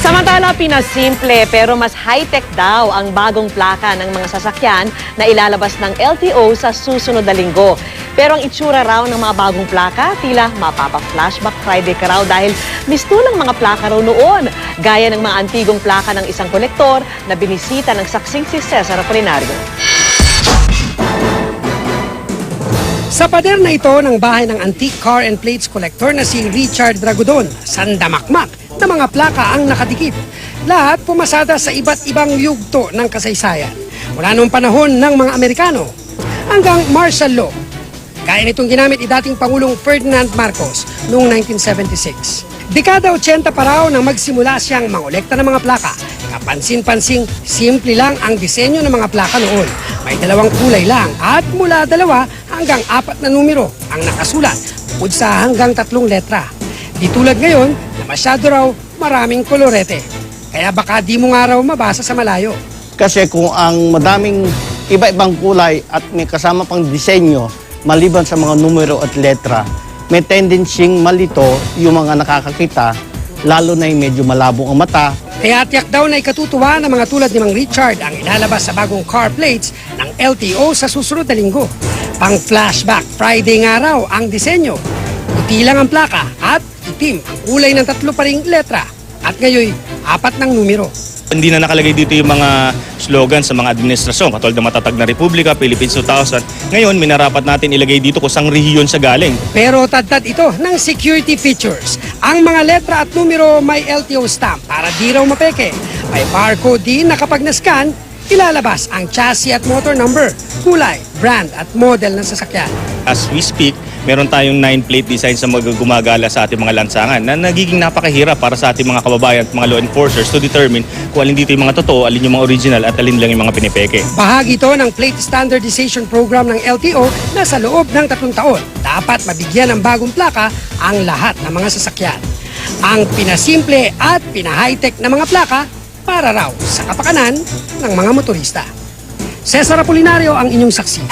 Samantala, pinasimple pero mas high-tech daw ang bagong plaka ng mga sasakyan na ilalabas ng LTO sa susunod na linggo. Pero ang itsura raw ng mga bagong plaka, tila mapapa-flashback Friday ka raw dahil mistulang mga plaka raw noon. Gaya ng mga antigong plaka ng isang kolektor na binisita ng saksing si Cesar Apolinario. Sa pader na ito ng bahay ng antique car and plates collector na si Richard Dragudon, sandamakmak na mga plaka ang nakadikit. Lahat pumasada sa iba't ibang yugto ng kasaysayan. Mula noong panahon ng mga Amerikano hanggang martial law. Gaya nitong ginamit ni dating Pangulong Ferdinand Marcos noong 1976. Dekada 80 pa raw nang magsimula siyang mangolekta ng mga plaka. Kapansin-pansing, simple lang ang disenyo ng mga plaka noon. May dalawang kulay lang at mula 2 hanggang 4 na numero ang nakasulat bukod sa hanggang 3 letra. Di tulad ngayon na masyado raw maraming kolorete. Kaya baka di mo nga raw mabasa sa malayo. Kasi kung ang madaming iba-ibang kulay at may kasama pang disenyo, maliban sa mga numero at letra, may tendencying malito yung mga nakakakita, lalo na yung medyo malabo ang mata. Kaya tiyak daw na ikatutuwa ng mga tulad ni Mang Richard ang ilalabas sa bagong car plates ng LTO sa susunod na linggo. Pang flashback Friday nga raw ang disenyo. Puti lang ang plaka at itim ang kulay ng 3 pa ring letra. At ngayon, 4 ng numero. Hindi na nakalagay dito yung mga slogan sa mga administrasyon, katulad ng Matatag na Republika, Philippines 2000. Ngayon, minarapat natin ilagay dito kung saan rehiyon sa galing. Pero tadtad ito ng security features. Ang mga letra at numero may LTO stamp para di raw mapeke. May barcode din na kapag na-scan, ilalabas ang chassis at motor number, kulay, brand at model ng sasakyan. As we speak, meron tayong 9-plate design sa mga gumagala sa ating mga lansangan na nagiging napakahirap para sa ating mga kababayan at mga law enforcers to determine kung alin dito yung mga totoo, alin yung mga original at alin lang yung mga pinipeke. Bahagi ito ng plate standardization program ng LTO na sa loob ng 3 taon, dapat mabigyan ng bagong plaka ang lahat ng mga sasakyan. Ang pinasimple at pina-high-tech na mga plaka para raw sa kapakanan ng mga motorista. Cesar Apolinario ang inyong saksi.